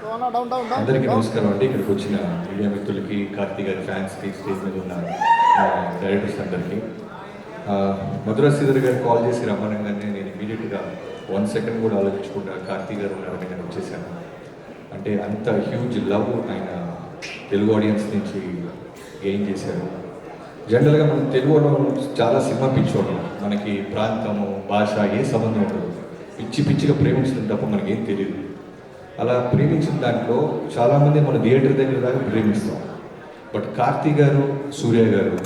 అందరికీ నమస్కారం అండి. ఇక్కడికి వచ్చిన మీడియా మిత్రులకి, కార్తీక్ గారి ఫ్యాన్స్కి, స్టేజ్ మీద ఉన్న డైరెక్టర్స్ అందరికీ. మధురా శ్రీధర్ గారు కాల్ చేసి రమ్మనగానే నేను ఇమీడియట్గా 1 సెకండ్ కూడా ఆలోచించకుండా కార్తీక్ గారు ఉన్నారని నేను వచ్చేసాను. అంటే అంత హ్యూజ్ లవ్ ఆయన తెలుగు ఆడియన్స్ నుంచి గెయిన్ చేశారు. జనరల్గా మనం తెలుగు వాళ్ళం చాలా సినిమా పిచ్చోళ్ళం, మనకి ప్రాంతము, భాష ఏ సంబంధం ఉండదు. పిచ్చిగా ప్రేమించడం తప్ప మనకేం తెలియదు. అలా ప్రేమించిన దాంట్లో చాలామంది మన థియేటర్ దగ్గర దాకా ప్రేమిస్తాం. బట్ కార్తీక్ గారు, సూర్య గారు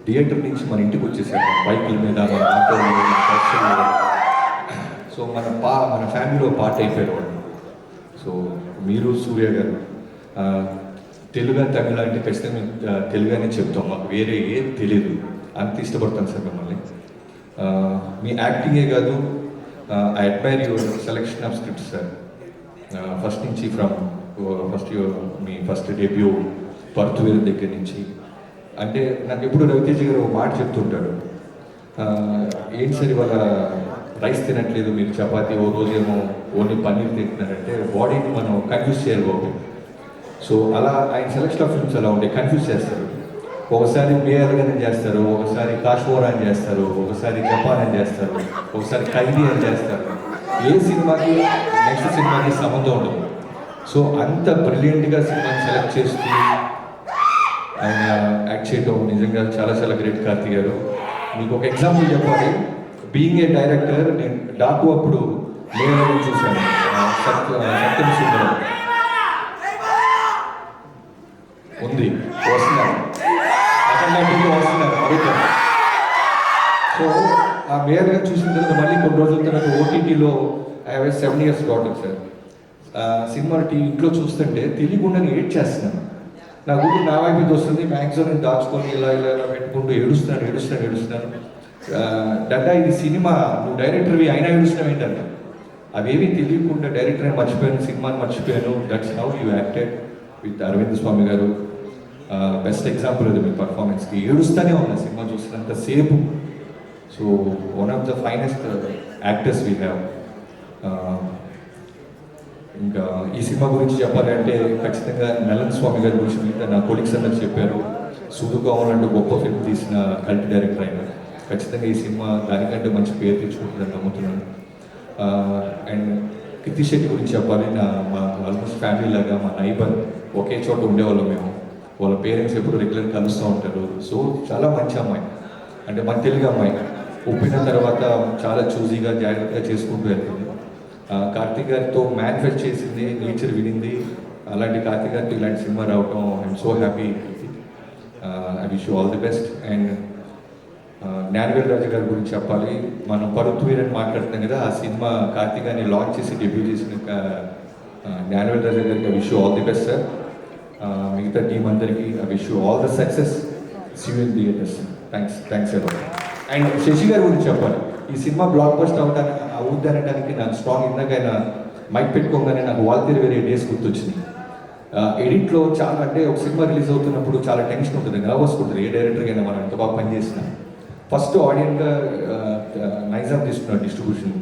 థియేటర్ నుంచి మన ఇంటికి వచ్చేసారు, బైకుల మీద, మన ఆటోలు, బస్సులు. సో మన ఫ్యామిలీలో పార్ట్ అయిపోయారు వాళ్ళు. సో మీరు సూర్య గారు తెలుగు తమిళ అంటే ఖచ్చితంగా తెలుగు అని చెప్తాం, మాకు వేరే ఏం తెలియదు, అంత ఇష్టపడతాను సార్ మిమ్మల్ని. మీ యాక్టింగే కాదు, I admire your selection of scripts sir. First నుంచి మీ ఫస్ట్ డెబ్యూ పరుతువేరు దగ్గర నుంచి. అంటే నాకు ఎప్పుడు రవితేజ గారు ఒక మాట చెప్తుంటాడు, ఏంటి సార్ ఇవాళ రైస్ తినట్లేదు, మీరు చపాతీ, ఓ రోజేమో ఓన్లీ పన్నీర్ తింటున్నారంటే బాడీని మనం కన్ఫ్యూజ్ చేయాలి బాబు. సో అలా ఆయన సెలెక్షన్ ఆఫ్ ఫిల్మ్స్ అలా ఉంటే కన్ఫ్యూజ్ చేస్తారు. ఒకసారి మేయర్గానే చేస్తారు, ఒకసారి కాశ్మోరా అని చేస్తారు, ఒకసారి జపాన్ అని చేస్తారు, ఒకసారి ఖైదీ అని చేస్తారు. ఏ సినిమాకి నెక్స్ట్ సినిమాకి సంబంధం ఉండదు. సో అంత బ్రిలియంట్గా సినిమాని సెలెక్ట్ చేస్తూ ఆయన యాక్ట్ చేయడం నిజంగా చాలా గ్రేట్ కార్తీక్ గారు. మీకు ఒక ఎగ్జాంపుల్ చెప్పాలి. బీయింగ్ ఏ డైరెక్టర్, నేను డాకు అప్పుడు మేయర్ చూశాను, సత్యం సుందరం ఉంది, వస్తున్నారు అడుగుతాను. సో ఆ మేయర్గా చూసిన తర్వాత మళ్ళీ కొన్ని రోజుల తర్వాత ఓటీటీలో I have 7 years daughter sir. Cinema ఇంట్లో చూస్తుంటే తెలియకుండానే ఏడ్ చేస్తున్నాను. నా గురించి నా వైపు వస్తుంది, మ్యాక్సిమం నేను దాచుకొని ఇలా పెట్టుకుంటూ ఏడుస్తున్నాను. డాటా ఇది సినిమా, నువ్వు డైరెక్టర్వి అయినా ఏడుస్తున్నావు ఏంటంటే, అవేమీ తెలియకుండా డైరెక్టర్ అని మర్చిపోయాను, సినిమాని మర్చిపోయాను. That's how you acted with Arvind Swami గారు. బెస్ట్ ఎగ్జాంపుల్ అది మీ పర్ఫార్మెన్స్కి. ఏడుస్తూనే ఉన్నా సినిమా చూసినంత సేపు. So one of the finest actors we have. ఇంకా ఈ సినిమా గురించి చెప్పాలంటే ఖచ్చితంగా నలన్ స్వామి గారి గురించి మీద నా కొలీగ్స్ అందరూ చెప్పారు. సుధు కావాలంటే గొప్ప ఫిల్మ్ తీసిన కల్ట్ డైరెక్టర్ అయినా ఖచ్చితంగా ఈ సినిమా దానికంటే మంచి పేరు తెచ్చుకుంటుందని నమ్ముతున్నాను. అండ్ కృతి శెట్టి గురించి చెప్పాలి. మా ఆల్మోస్ట్ ఫ్యామిలీ లాగా, మా నైబర్, ఒకే చోట ఉండేవాళ్ళం మేము. వాళ్ళ పేరెంట్స్ ఎప్పుడు రెగ్యులర్ కలుస్తూ ఉంటారు. సో చాలా మంచి అమ్మాయి, అంటే మన తెలుగు అమ్మాయి. ఒప్పిన తర్వాత చాలా చూజీగా, జాగ్రత్తగా చేసుకుంటూ వెళ్తుంది. కార్తీక్ గారితో మేనిఫెస్ట్ చేసింది, నేచర్ వినింది. అలాంటి కార్తీక్ గారితో ఇలాంటి సినిమా రావటం I'm so happy. I wish you all the best. And Gnanavel Raju గారి గురించి చెప్పాలి. మనం పరుత్వీర్ అని మాట్లాడుతున్నాం కదా, ఆ సినిమా కార్తీక్ గారిని లాంచ్ చేసి డెబ్యూ చేసిన జ్ఞానవేల్ రాజు గారికి I wish you all the best sir. మిగతా టీం అందరికీ I wish you all the success. See you in theatres. Thanks ఎవరు. అండ్ శశి గారి గురించి చెప్పాలి. ఈ సినిమా బ్లాక్ బస్టర్ అవుద్ది అనడానికి నాకు స్ట్రాంగ్. ఇందాక ఆయన మైక్ పెట్టుకోగానే నాకు వాల్తీరు వేరే డేస్ గుర్తొచ్చింది. ఎడిట్లో చాలా, అంటే ఒక సినిమా రిలీజ్ అవుతున్నప్పుడు చాలా టెన్షన్ ఉంటుంది, నర్వస్ ఉంటుంది. ఏ డైరెక్టర్కి అయినా మనం ఎంత బాగా పనిచేసిన. ఫస్ట్ ఆడియన్గా నైజాం తీసుకున్నారు డిస్ట్రిబ్యూషన్.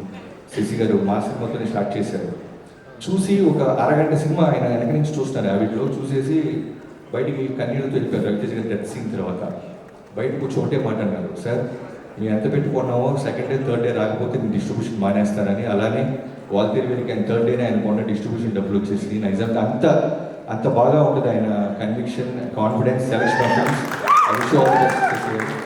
శశి గారు మా సినిమాతోనే స్టార్ట్ చేశారు. చూసి ఒక అరగంట సినిమా ఆయన వెనక నుంచి చూస్తున్నారు హ్యాబిట్లో. చూసేసి బయటికి కన్నీళ్ళతో వెళ్ళిపోయారు. రవితేజ గారి డెత్ సీన్ తర్వాత బయటకు కూర్చోటే మాట అన్నారు, సార్ మేము ఎంత పెట్టుకున్నామో సెకండ్ డే థర్డ్ డే రాకపోతే మీ డిస్ట్రిబ్యూషన్ మానేస్తారని. అలానే వాల్తీరు వీరికి ఆయన థర్డ్ డేనే ఆయన కొన్న డిస్ట్రిబ్యూషన్ డబ్బులు వచ్చేసి నైజాం అంత బాగా ఉంటుంది ఆయన conviction, confidence, selection of films. I wish you all the best.